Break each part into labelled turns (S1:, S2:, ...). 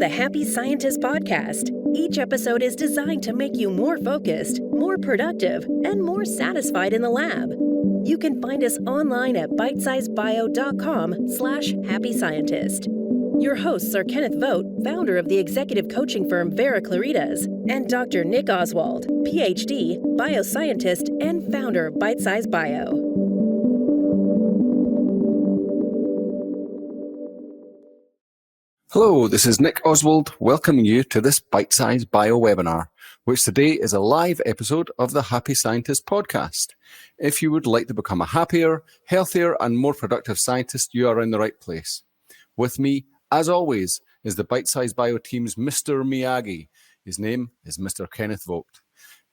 S1: the Happy Scientist podcast. Each episode is designed to make you more focused, more productive, and more satisfied in the lab. You can find us online at bitesizebio.com/happyscientist. Your hosts are Kenneth Vogt, founder of the executive coaching firm Vera Claritas, and Dr. Nick Oswald, PhD, bioscientist, and founder of Bitesize Bio.
S2: Hello, this is Nick Oswald welcoming you to this Bitesize Bio webinar, which today is a live episode of the Happy Scientist podcast. If you would like to become a happier, healthier, and more productive scientist, you are in the right place. With me, as always, is the Bitesize Bio team's Mr. Miyagi. His name is Mr. Kenneth Vogt.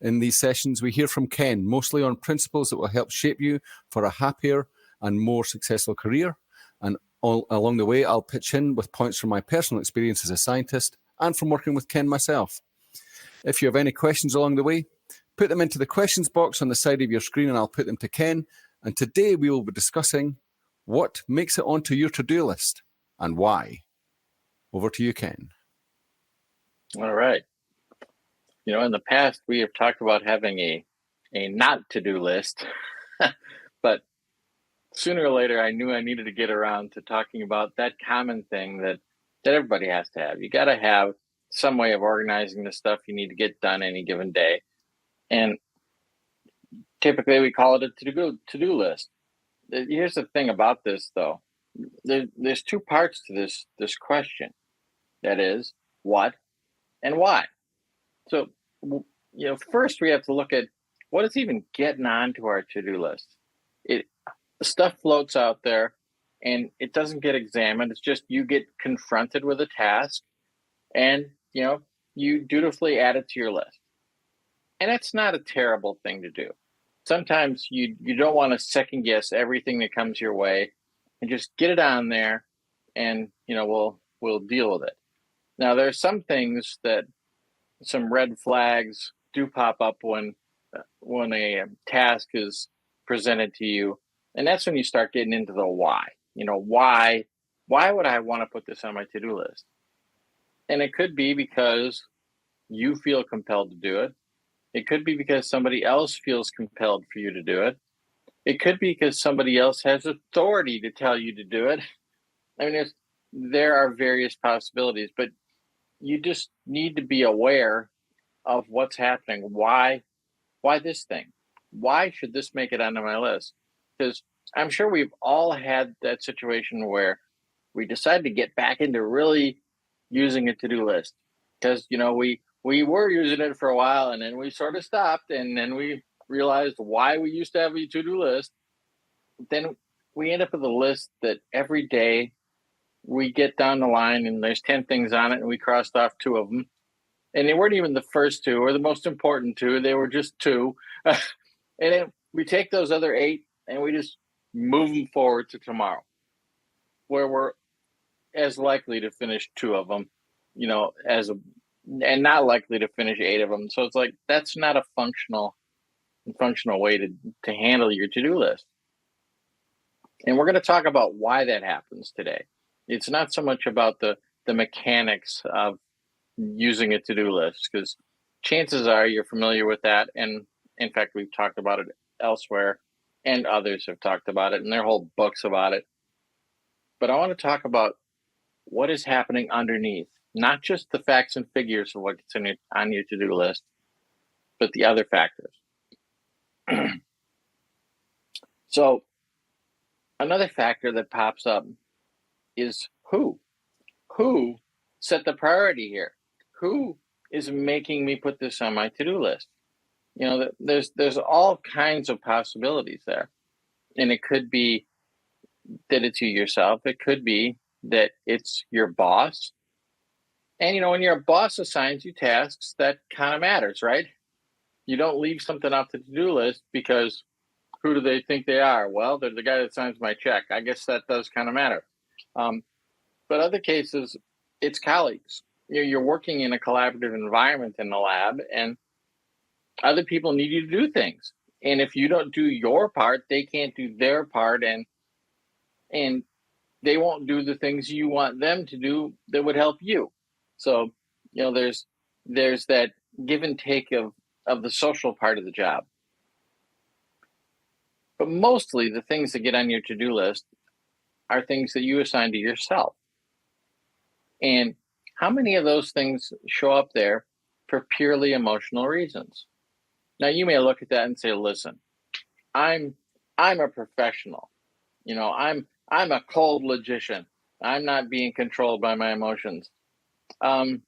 S2: In these sessions, we hear from Ken, mostly on principles that will help shape you for a happier and more successful career. And along the way, I'll pitch in with points from my personal experience as a scientist and from working with Ken myself. If you have any questions along the way, put them into the questions box on the side of your screen and I'll put them to Ken. And today we will be discussing what makes it onto your to-do list and why. Over to you, Ken.
S3: All right. You know, in the past, we have talked about having a not to-do list, but sooner or later, I knew I needed to get around to talking about that common thing that everybody has to have. You got to have some way of organizing the stuff you need to get done any given day. And typically we call it a to-do list. Here's the thing about this, though. There's two parts to this question. That is, what and why. So, first we have to look at what is even getting onto our to-do list. Stuff floats out there and it doesn't get examined. It's just you get confronted with a task and, you dutifully add it to your list. And that's not a terrible thing to do. Sometimes you don't want to second guess everything that comes your way and just get it on there and, we'll deal with it. Now, there's some things that some red flags do pop up when a task is presented to you. And that's when you start getting into the why. Why would I want to put this on my to-do list? And it could be because you feel compelled to do it. It could be because somebody else feels compelled for you to do it. It could be because somebody else has authority to tell you to do it. I mean, there are various possibilities, but you just need to be aware of what's happening. Why this thing? Why should this make it onto my list? Because I'm sure we've all had that situation where we decide to get back into really using a to-do list because, we were using it for a while and then we sort of stopped and then we realized why we used to have a to-do list. Then we end up with a list that every day we get down the line and there's 10 things on it and we crossed off 2 of them. And they weren't even the first 2 or the most important 2. They were just 2. And then we take those other 8 and we just move them forward to tomorrow, where we're as likely to finish 2 of them, and not likely to finish 8 of them. So it's like, that's not a functional way to handle your to-do list. And we're going to talk about why that happens today. It's not so much about the mechanics of using a to-do list, because chances are you're familiar with that. And in fact, we've talked about it elsewhere. And others have talked about it, and there are whole books about it. But I want to talk about what is happening underneath, not just the facts and figures of what's on your to-do list, but the other factors. So another factor that pops up is who? Who set the priority here? Who is making me put this on my to-do list? There's all kinds of possibilities there. And it could be that it's you yourself. It could be that it's your boss. And, when your boss assigns you tasks, that kind of matters, right? You don't leave something off the to-do list because who do they think they are? Well, they're the guy that signs my check. I guess that does kind of matter. But other cases, it's colleagues. You're working in a collaborative environment in the lab, and other people need you to do things. And if you don't do your part, they can't do their part, and they won't do the things you want them to do that would help you. So, there's that give and take of the social part of the job. But mostly the things that get on your to-do list are things that you assign to yourself. And how many of those things show up there for purely emotional reasons? Now you may look at that and say, listen, I'm a professional. I'm a cold logician. I'm not being controlled by my emotions. I'm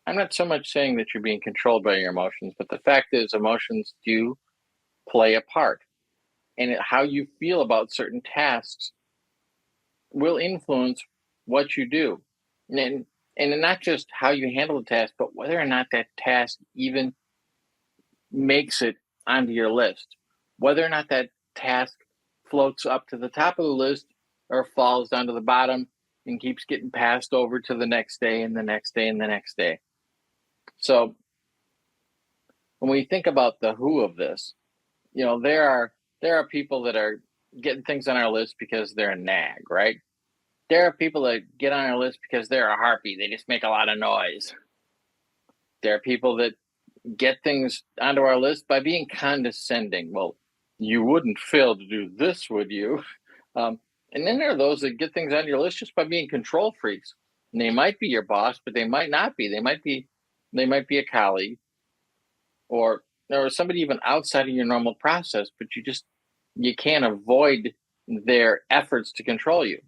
S3: not so much saying that you're being controlled by your emotions, but the fact is emotions do play a part. And how you feel about certain tasks will influence what you do. And not just how you handle the task, but whether or not that task even makes it onto your list. Whether or not that task floats up to the top of the list or falls down to the bottom and keeps getting passed over to the next day and the next day and the next day. So when we think about the who of this, there are people that are getting things on our list because they're a nag, right? There are people that get on our list because they're a harpy. They just make a lot of noise. There are people that get things onto our list by being condescending. Well, you wouldn't fail to do this, would you? And then there are those that get things on your list just by being control freaks. And they might be your boss, but they might not be. They might be a colleague or somebody even outside of your normal process, but you can't avoid their efforts to control you.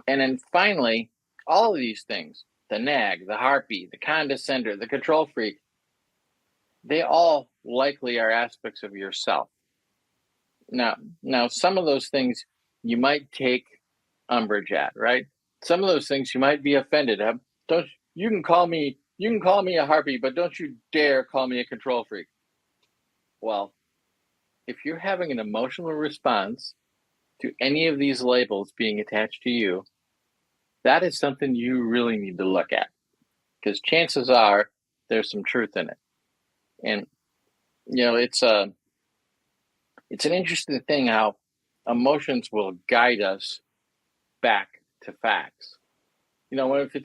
S3: And then finally, all of these things, the nag, the harpy, the condescender, the control freak, they all likely are aspects of yourself. Now, some of those things you might take umbrage at, right? Some of those things you might be offended at. You can call me a harpy, but don't you dare call me a control freak. Well, if you're having an emotional response to any of these labels being attached to you, that is something you really need to look at, because chances are there's some truth in it. And it's an interesting thing how emotions will guide us back to facts. If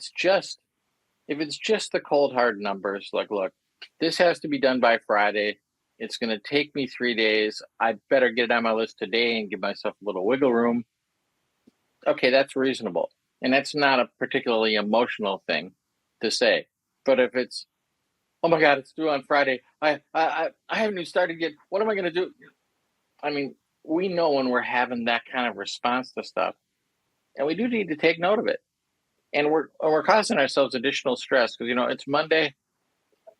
S3: it's just the cold hard numbers, like, look, this has to be done by Friday. It's going to take me 3 days. I better get it on my list today and give myself a little wiggle room. Okay, that's reasonable. And that's not a particularly emotional thing to say. But if it's, oh my God, it's due on Friday. I haven't even started yet. What am I going to do? I mean, we know when we're having that kind of response to stuff, and we do need to take note of it. And we're causing ourselves additional stress because, it's Monday.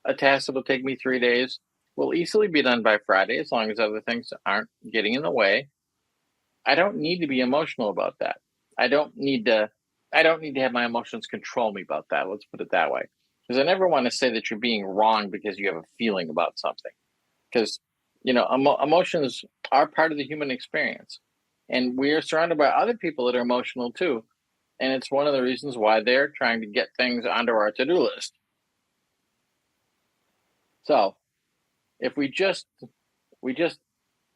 S3: A task that will take me 3 days will easily be done by Friday as long as other things aren't getting in the way. I don't need to be emotional about that. I don't need to have my emotions control me about that. Let's put it that way. Because I never want to say that you're being wrong because you have a feeling about something. Because, emotions are part of the human experience. And we are surrounded by other people that are emotional too. And it's one of the reasons why they're trying to get things onto our to-do list. So if we just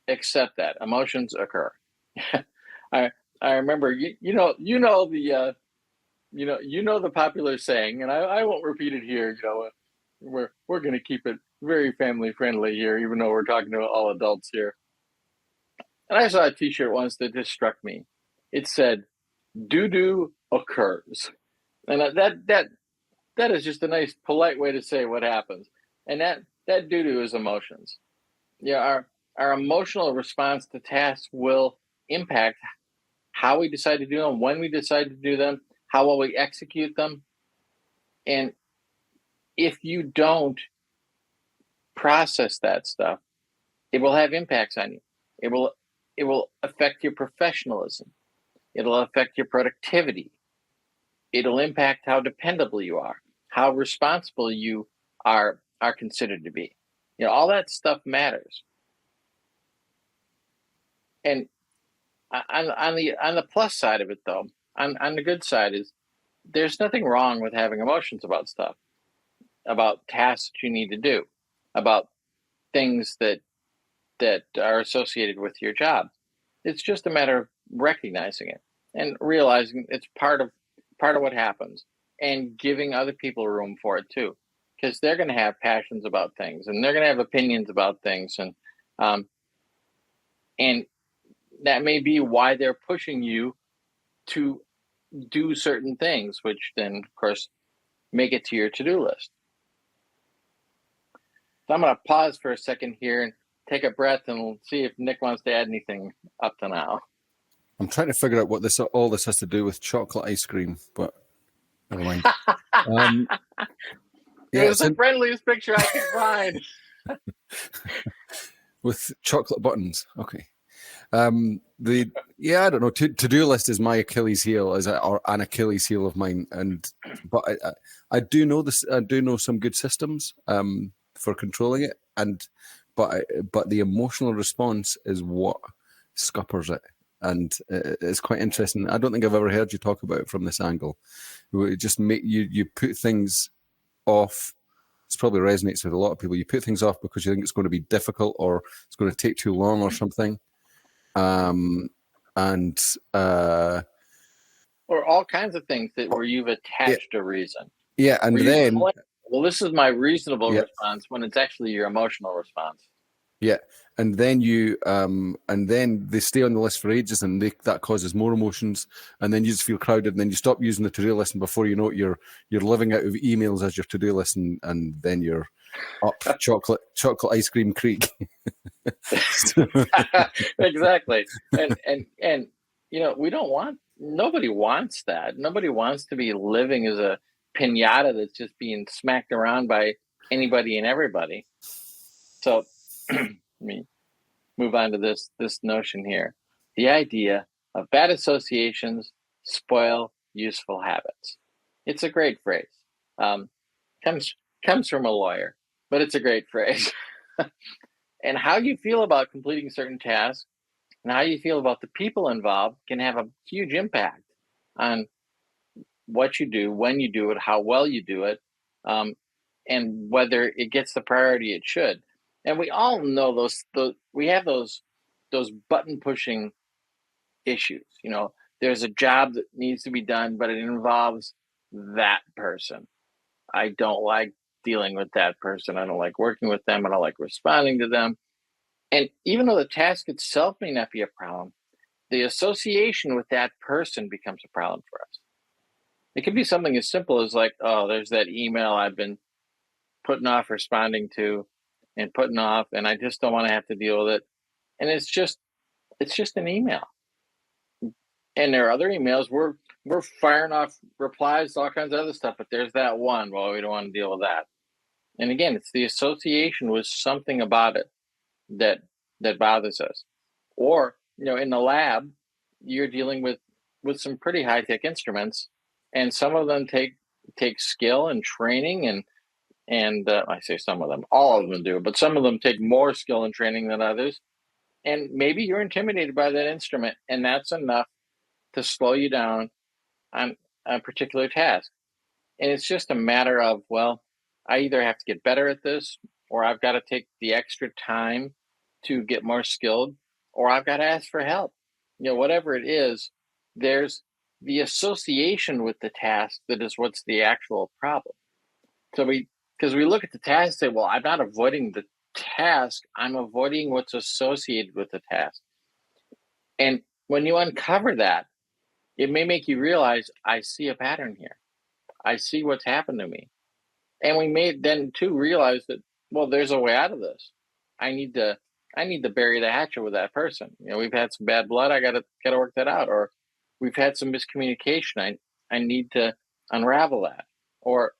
S3: accept that emotions occur. I remember the popular saying, and I won't repeat it here. We're going to keep it very family friendly here, even though we're talking to all adults here. And I saw a T-shirt once that just struck me. It said, "Doo-doo occurs," and that is just a nice, polite way to say what happens. And that doo-doo is emotions. Our emotional response to tasks will impact how we decide to do them, when we decide to do them, how well we execute them. And if you don't process that stuff, it will have impacts on you. It will affect your professionalism. It'll affect your productivity. It'll impact how dependable you are, how responsible you are considered to be. All that stuff matters. And on the plus side of it, though, on the good side is there's nothing wrong with having emotions about stuff, about tasks that you need to do, about things that are associated with your job. It's just a matter of recognizing it and realizing it's part of what happens. and giving other people room for it too, because they're going to have passions about things and they're going to have opinions about things, and that may be why they're pushing you to do certain things, which then, of course, make it to your to-do list. So I'm going to pause for a second here and take a breath and see if Nick wants to add anything up to now.
S2: I'm trying to figure out what all this has to do with chocolate ice cream, but never mind.
S3: It was the friendliest picture I could find.
S2: With chocolate buttons. Okay. I don't know. To-do list is my Achilles heel, or an Achilles heel of mine. But I do know this. I do know some good systems for controlling it, but the emotional response is what scuppers it, and it's quite interesting. I don't think I've ever heard you talk about it from this angle. It just make you put things off. This probably resonates with a lot of people. You put things off because you think it's going to be difficult or it's going to take too long or something. Or
S3: all kinds of things where you've attached a reason.
S2: Yeah, and then
S3: this is my reasonable response when it's actually your emotional response.
S2: Yeah, and then they stay on the list for ages, and that causes more emotions, and then you just feel crowded, and then you stop using the to-do list, and before you know it, you're living out of emails as your to-do list, and then you're up chocolate ice cream creek.
S3: Exactly, and nobody wants that. Nobody wants to be living as a piñata that's just being smacked around by anybody and everybody. So let me move on to this notion here. The idea of bad associations spoil useful habits. It's a great phrase. Comes from a lawyer, but it's a great phrase. And how you feel about completing certain tasks and how you feel about the people involved can have a huge impact on what you do, when you do it, how well you do it, and whether it gets the priority it should. And we all know we have those button pushing issues. There's a job that needs to be done, but it involves that person. I don't like dealing with that person. I don't like working with them. I don't like responding to them. And even though the task itself may not be a problem, the association with that person becomes a problem for us. It could be something as simple as like, oh, there's that email I've been putting off responding to and putting off, and I just don't want to have to deal with it. And it's just an email. And there are other emails we're firing off replies, all kinds of other stuff, but there's that one. Well, we don't want to deal with that. And again, it's the association with something about it that bothers us. Or, in the lab, you're dealing with some pretty high-tech instruments, and some of them take skill and training, and I say some of them, all of them do, but some of them take more skill and training than others. And maybe you're intimidated by that instrument, and that's enough to slow you down on a particular task. And it's just a matter of, well, I either have to get better at this, or I've got to take the extra time to get more skilled, or I've got to ask for help. Whatever it is, there's the association with the task that is what's the actual problem. So because we look at the task and say, well, I'm not avoiding the task, I'm avoiding what's associated with the task. And when you uncover that, it may make you realize, I see a pattern here. I see what's happened to me. And we may then too realize that, well, there's a way out of this. I need to bury the hatchet with that person. We've had some bad blood. I gotta work that out. Or we've had some miscommunication. I need to unravel that. Or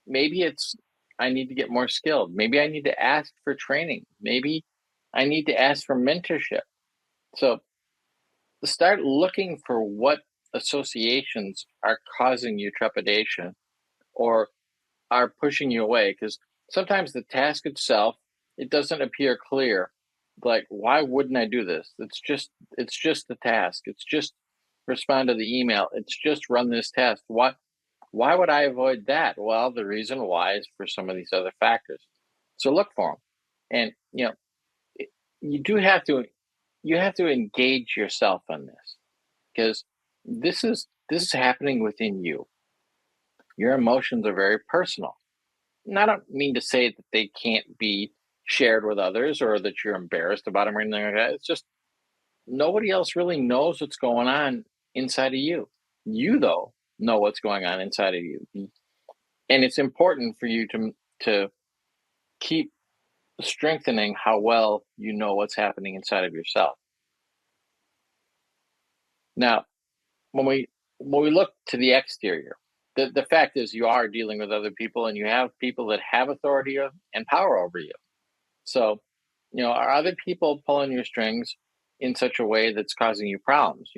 S3: maybe it's I need to get more skilled. Maybe I need to ask for training. Maybe I need to ask for mentorship. So start looking for what associations are causing you trepidation or are pushing you away, because sometimes the task itself, it doesn't appear clear. Like, why wouldn't I do this? It's just the task. It's just respond to the email. It's just run this test. Why would I avoid that? Well, the reason why is for some of these other factors. So look for them. And you have to engage yourself on this, because this is happening within you. Your emotions are very personal. And I don't mean to say that they can't be shared with others or that you're embarrassed about them or anything like that. It's just nobody else really knows what's going on inside of you. You, though, know what's going on inside of you. And it's important for you to keep strengthening how well you know what's happening inside of yourself. Now, when we look to the exterior, the fact is you are dealing with other people and you have people that have authority and power over you. So, are other people pulling your strings in such a way that's causing you problems?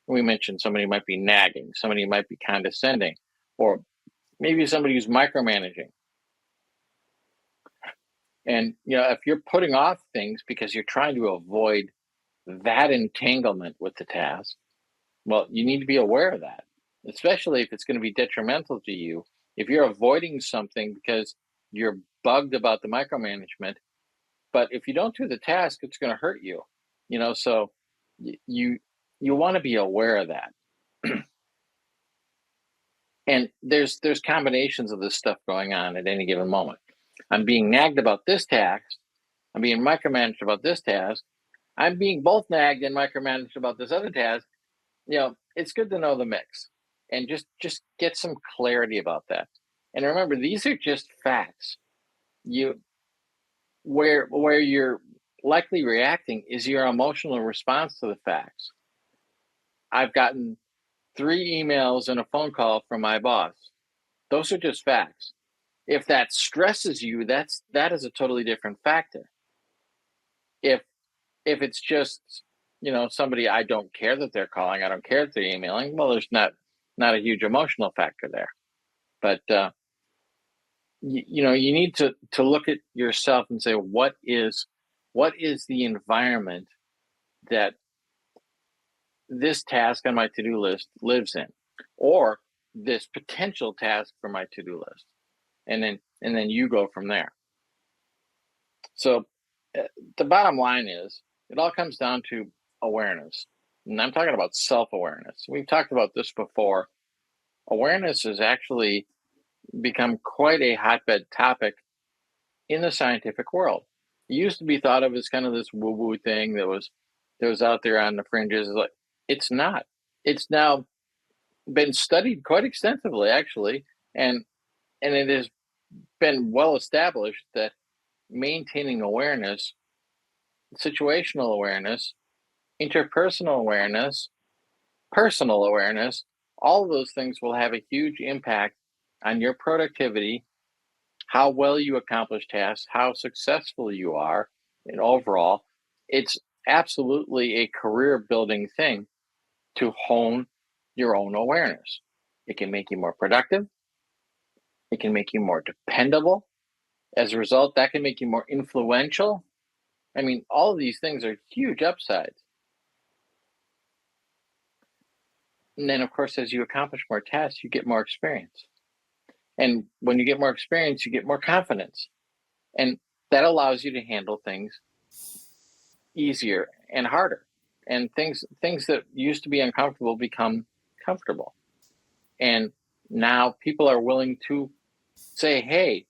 S3: We mentioned somebody might be nagging, somebody might be condescending, or maybe somebody who's micromanaging. And, if you're putting off things because you're trying to avoid that entanglement with the task, well, you need to be aware of that, especially if it's going to be detrimental to you. If you're avoiding something because you're bugged about the micromanagement, but if you don't do the task, it's going to hurt you. So you want to be aware of that. And there's combinations of this stuff going on at any given moment. I'm being nagged about this task. I'm being micromanaged about this task. I'm being both nagged and micromanaged about this other task. It's good to know the mix and just get some clarity about that. And remember, these are just facts. Where you're likely reacting is your emotional response to the facts. I've gotten 3 emails and a phone call from my boss. Those are just facts. If that stresses you, that is a totally different factor. If it's just, somebody I don't care that they're calling, I don't care that they're emailing, well, there's not a huge emotional factor there. But you need to look at yourself and say, what is the environment that this task on my to-do list lives in, or this potential task for my to-do list, and then you go from there. So the bottom line is, it all comes down to awareness, and I'm talking about self-awareness. We've talked about this before. Awareness has actually become quite a hotbed topic in the scientific world. It used to be thought of as kind of this woo-woo thing that was out there on the fringes. It's not. It's now been studied quite extensively, actually, and it has been well established that maintaining awareness, situational awareness, interpersonal awareness, personal awareness, all of those things will have a huge impact on your productivity, how well you accomplish tasks, how successful you are, and overall, it's absolutely a career building thing to hone your own awareness. It can make you more productive. It can make you more dependable. As a result, that can make you more influential. I mean, all of these things are huge upsides. And then, of course, as you accomplish more tasks, you get more experience. And when you get more experience, you get more confidence. And that allows you to handle things easier and harder. And things that used to be uncomfortable become comfortable. And now people are willing to say, hey,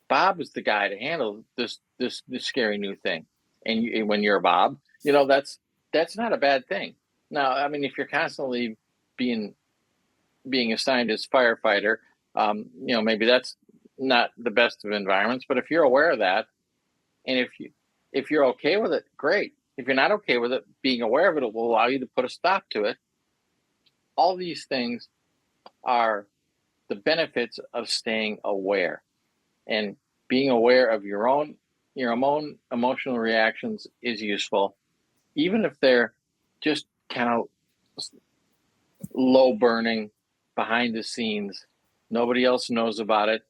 S3: Bob is the guy to handle this scary new thing. And when you're Bob, that's not a bad thing. Now, I mean, if you're constantly being assigned as firefighter, maybe that's not the best of environments. But if you're aware of that, and if you're okay with it, great. If you're not okay with it, being aware of it will allow you to put a stop to it. All these things are the benefits of staying aware, and being aware of your own emotional reactions is useful, even if they're just kind of low burning behind the scenes. Nobody else knows about it,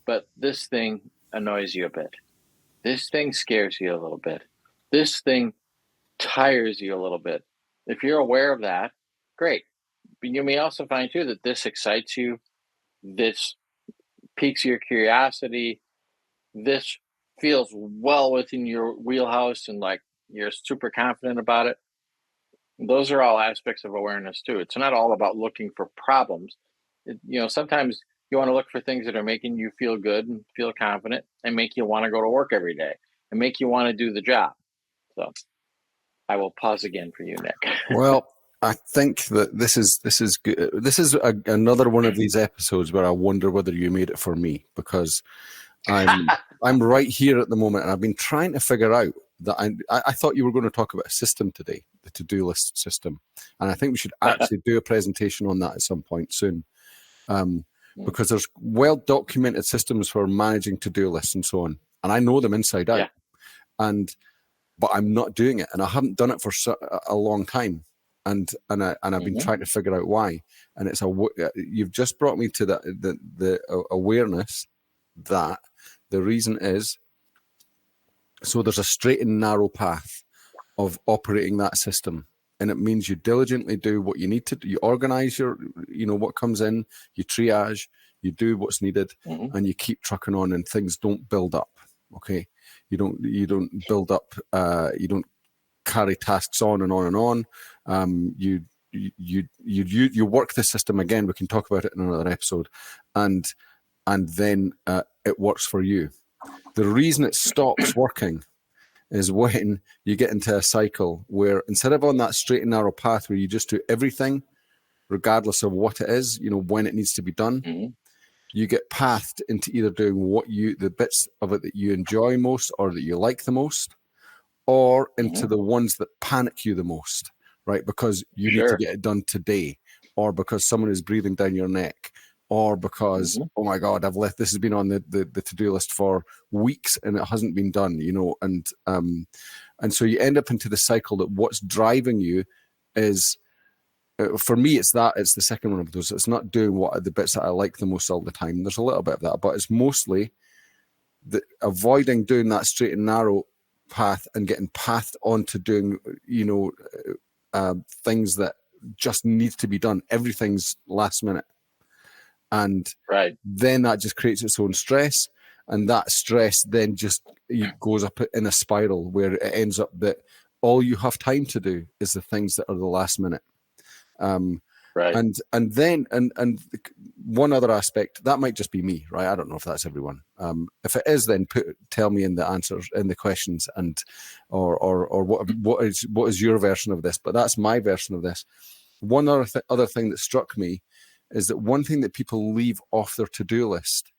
S3: but this thing annoys you a bit. This thing scares you a little bit. This thing tires you a little bit. If you're aware of that, great. But you may also find too that this excites you, this piques your curiosity, this feels well within your wheelhouse and like you're super confident about it. Those are all aspects of awareness too. It's not all about looking for problems. Sometimes You want to look for things that are making you feel good and feel confident and make you want to go to work every day and make you want to do the job. So I will pause again for you, Nick.
S2: Well, I think that this is good. This is another one of these episodes where I wonder whether you made it for me, because I'm right here at the moment, and I've been trying to figure out that I thought you were going to talk about a system today, the to-do list system, and I think we should actually do a presentation on that at some point soon, because there's well-documented systems for managing to-do lists and so on, and I know them inside out, but I'm not doing it, and I haven't done it for a long time, and I've been trying to figure out why, and you've just brought me to the awareness that the reason is, so there's a straight and narrow path of operating that system. And it means you diligently do what you need to do. You organize what comes in, you triage, you do what's needed, and you keep trucking on, and things don't build up. Okay. You don't build up, you don't carry tasks on and on and on. You work the system again. We can talk about it in another episode. And then it works for you. The reason it stops working is when you get into a cycle where, instead of on that straight and narrow path where you just do everything, regardless of what it is, when it needs to be done, you get pathed into either doing the bits of it that you enjoy most or that you like the most, or into the ones that panic you the most, right? Because you need to get it done today, or because someone is breathing down your neck, or because, oh my God, this has been on the to-do list for weeks and it hasn't been done, and so you end up into the cycle that what's driving you is, for me, it's the second one of those. It's not doing the bits that I like the most all the time. There's a little bit of that, but it's mostly avoiding doing that straight and narrow path and getting pathed onto doing, things that just need to be done. Everything's last minute. And then that just creates its own stress. And that stress then just goes up in a spiral where it ends up that all you have time to do is the things that are the last minute. And then one other aspect that might just be me, right? I don't know if that's everyone. If it is, then tell me in the answers, in the questions, and or what is your version of this? But that's my version of this. One other thing that struck me is that one thing that people leave off their to-do list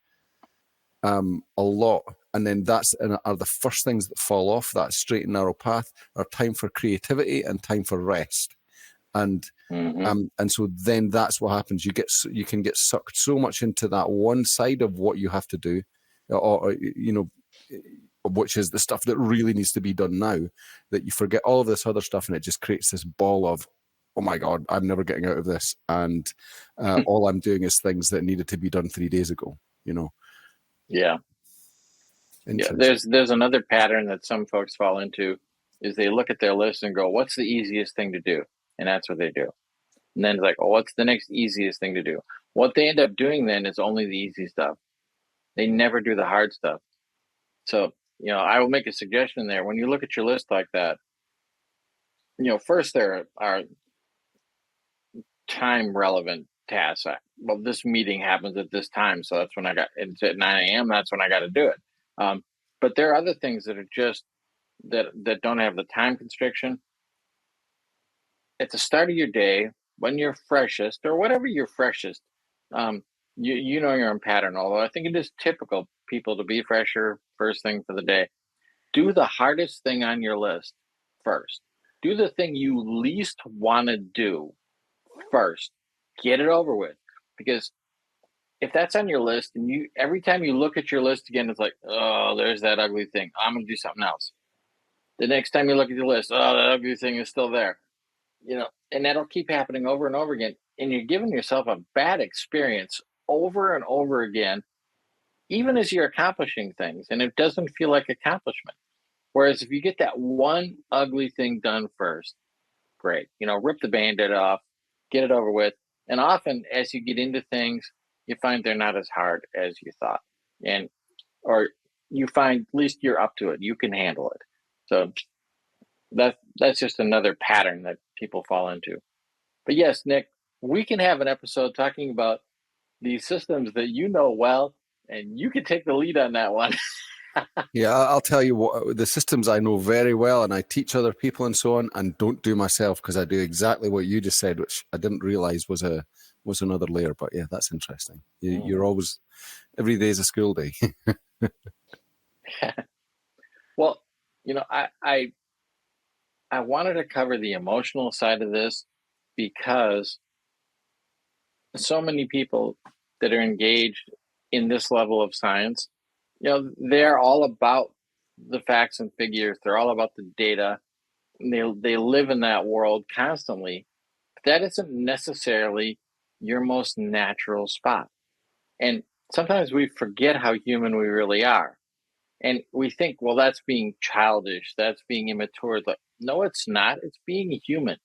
S2: a lot, and then are the first things that fall off that straight and narrow path, are time for creativity and time for rest. And so then that's what happens. You can get sucked so much into that one side of what you have to do, or which is the stuff that really needs to be done now, that you forget all of this other stuff, and it just creates this ball of, oh my God, I'm never getting out of this, and all I'm doing is things that needed to be done 3 days ago.
S3: Yeah. There's another pattern that some folks fall into, is they look at their list and go, what's the easiest thing to do? And that's what they do. And then it's like, oh, what's the next easiest thing to do? What they end up doing then is only the easy stuff. They never do the hard stuff. So, I will make a suggestion there. When you look at your list like that, first there are time relevant tasks. Well, this meeting happens at this time, so that's when it's at 9 a.m. That's when I got to do it. But there are other things that are just that don't have the time constriction. At the start of your day, when you're freshest, or whatever you're freshest, you know your own pattern. Although I think it is typical people to be fresher first thing for the day. Do the hardest thing on your list first. Do the thing you least want to do first. Get it over with. Because if that's on your list, and every time you look at your list again, it's like, oh, there's that ugly thing. I'm going to do something else. The next time you look at your list, oh, that ugly thing is still there. And that'll keep happening over and over again. And you're giving yourself a bad experience over and over again, even as you're accomplishing things. And it doesn't feel like accomplishment. Whereas if you get that one ugly thing done first, great. Rip the Band-Aid off, get it over with. And often as you get into things, you find they're not as hard as you thought. Or you find at least you're up to it. You can handle it. So that's just another pattern that people fall into. But yes, Nick, we can have an episode talking about these systems that you know well, and you can take the lead on that one.
S2: Yeah, I'll tell you what, the systems I know very well, and I teach other people and so on, and don't do myself, because I do exactly what you just said, which I didn't realize was another layer. But yeah, that's interesting. You're always, every day is a school day.
S3: Well, I wanted to cover the emotional side of this because so many people that are engaged in this level of science, they're all about the facts and figures. They're all about the data. They live in that world constantly. That isn't necessarily your most natural spot. And sometimes we forget how human we really are. And we think, well, that's being childish, that's being immature. Like, no, it's not. It's being human.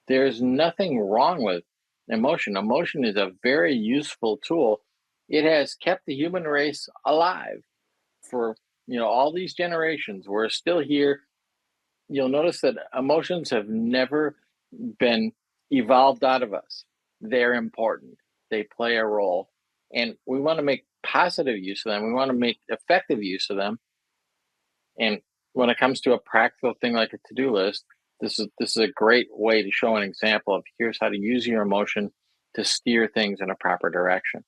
S3: There's nothing wrong with emotion. Emotion is a very useful tool. It has kept the human race alive for all these generations. We're still here. You'll notice that emotions have never been evolved out of us. They're important. They play a role, and we want to make positive use of them. We want to make effective use of them. And when it comes to a practical thing like a to-do list, this is a great way to show an example of here's how to use your emotion to steer things in a proper direction.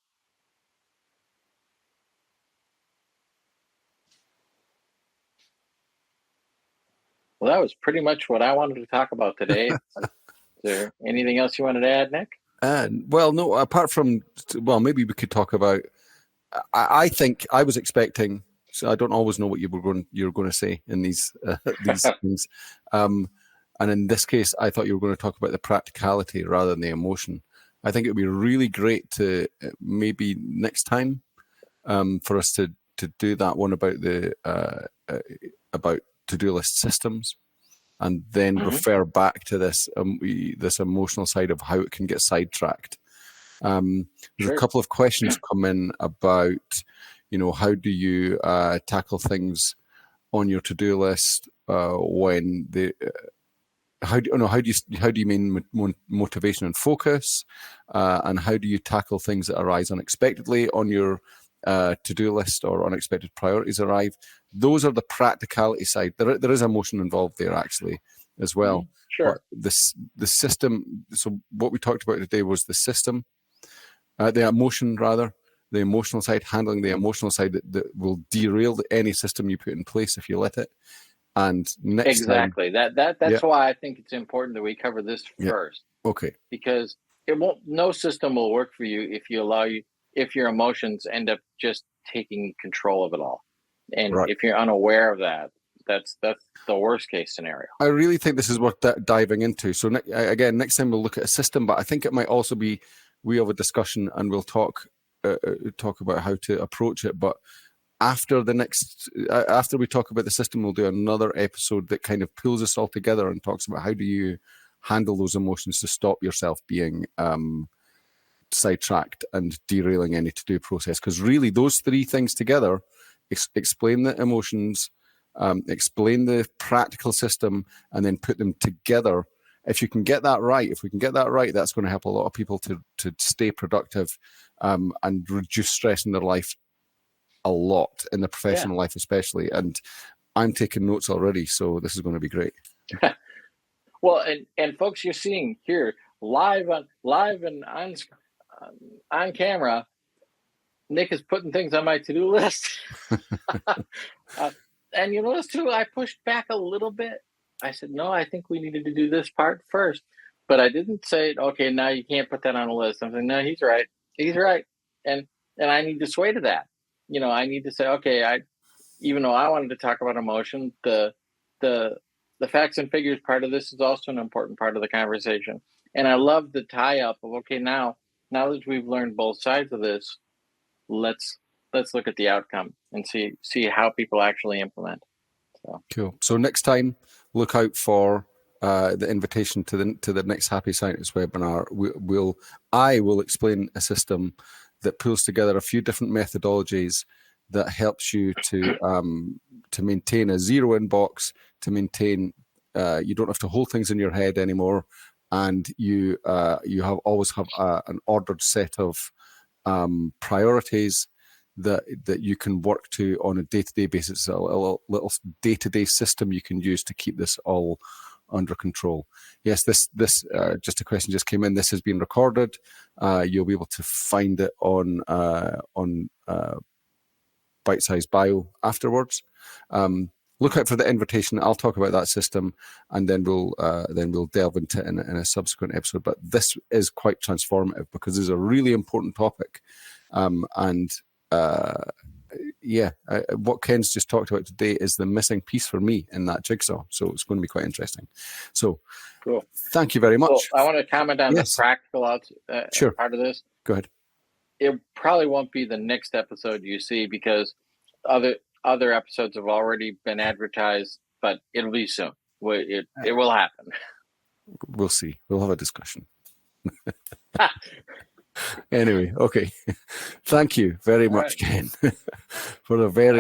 S3: Well, that was pretty much what I wanted to talk about today. Is there anything else you wanted to add, Nick?
S2: Well, no, apart from, well, maybe we could talk about, I think I was expecting, so I don't always know what you were going to say in these things. And in this case, I thought you were going to talk about the practicality rather than the emotion. I think it would be really great to maybe next time for us to do that one about the about to-do list systems, and then refer back to this this emotional side of how it can get sidetracked. There's a couple of questions come in about, how do you tackle things on your to-do list when the how do you mean motivation and focus, and how do you tackle things that arise unexpectedly on your to-do list, or unexpected priorities arrive? Those are the practicality side. There is emotion involved there actually as well.
S3: Sure.
S2: But the system. So what we talked about today was the system, the emotion rather, the emotional side, handling the emotional side that will derail any system you put in place if you let it. And next
S3: exactly
S2: time,
S3: that's why I think it's important that we cover this first.
S2: Okay.
S3: Because no system will work for you if your emotions end up just taking control of it all. And if you're unaware of that, that's the worst case scenario.
S2: I really think this is worth diving into. So again, next time we'll look at a system, but I think it might also be, we have a discussion and we'll talk about how to approach it. But after we talk about the system, we'll do another episode that kind of pulls us all together and talks about how do you handle those emotions to stop yourself being sidetracked and derailing any to-do process. Because really, those three things together explain the emotions, explain the practical system, and then put them together. If we can get that right, that's going to help a lot of people to stay productive and reduce stress in their life a lot, in the professional life especially. And I'm taking notes already, so this is going to be great.
S3: Well, and folks, you're seeing here live and on camera, Nick is putting things on my to-do list. And you notice too, I pushed back a little bit. I said, no, I think we needed to do this part first. But I didn't say, okay, now you can't put that on a list. I'm saying, no, he's right. And I need to sway to that. I need to say, okay, even though I wanted to talk about emotion, the facts and figures part of this is also an important part of the conversation. And I love the tie up of, okay, now that we've learned both sides of this, let's look at the outcome and see how people actually implement. So.
S2: Cool. So next time, look out for the invitation to the next Happy Scientist webinar. I will explain a system that pulls together a few different methodologies that helps you to maintain a zero inbox, to maintain you don't have to hold things in your head anymore, and you always have an ordered set of priorities that you can work to on a day-to-day basis, a little day-to-day system you can use to keep this all under control. Yes, this just a question just came in. This has been recorded. You'll be able to find it on Bitesize Bio afterwards. Look out for the invitation. I'll talk about that system, and then we'll delve into it in a subsequent episode. But this is quite transformative because it's a really important topic, what Ken's just talked about today is the missing piece for me in that jigsaw. So it's going to be quite interesting. So
S3: cool.
S2: Thank you very much.
S3: Well, I want to comment on the practical
S2: sure.
S3: part of this.
S2: Go ahead.
S3: It probably won't be the next episode you see because other episodes have already been advertised, but it'll be soon. It will happen.
S2: We'll see. We'll have a discussion. Anyway, okay. Thank you very much, Ken, for a very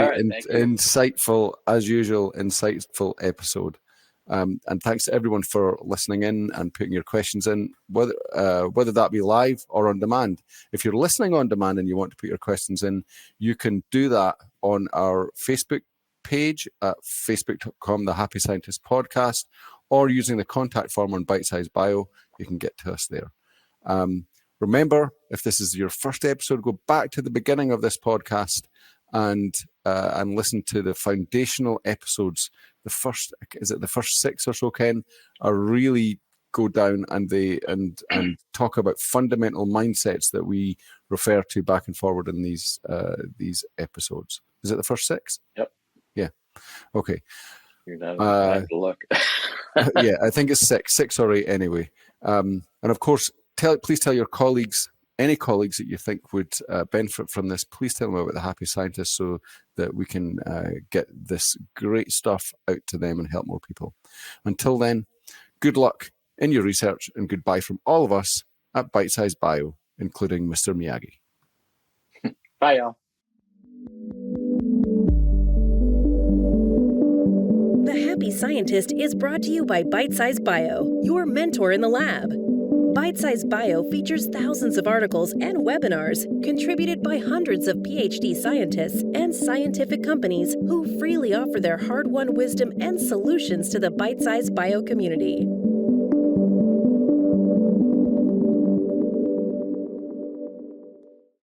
S2: insightful, as usual, insightful episode. And thanks to everyone for listening in and putting your questions in, whether that be live or on demand. If you're listening on demand and you want to put your questions in, you can do that on our Facebook page at facebook.com, The Happy Scientist Podcast, or using the contact form on Bitesize Bio. You can get to us there. Remember, if this is your first episode, go back to the beginning of this podcast and listen to the foundational episodes. The first 6 or so, Ken, are really go down and talk about fundamental mindsets that we refer to back and forward in these episodes. Is it the first 6?
S3: Yep.
S2: Yeah. Okay.
S3: You're not gonna have to look.
S2: Yeah, I think it's 6. 6 or 8 anyway. And of course, please tell your colleagues, any colleagues that you think would benefit from this, please tell them about the Happy Scientist so that we can get this great stuff out to them and help more people. Until then, good luck in your research and goodbye from all of us at Bitesize Bio, including Mr. Miyagi.
S3: Bye, y'all.
S1: The Happy Scientist is brought to you by Bitesize Bio, your mentor in the lab. Bitesize Bio features thousands of articles and webinars contributed by hundreds of PhD scientists and scientific companies who freely offer their hard-won wisdom and solutions to the Bitesize Bio community.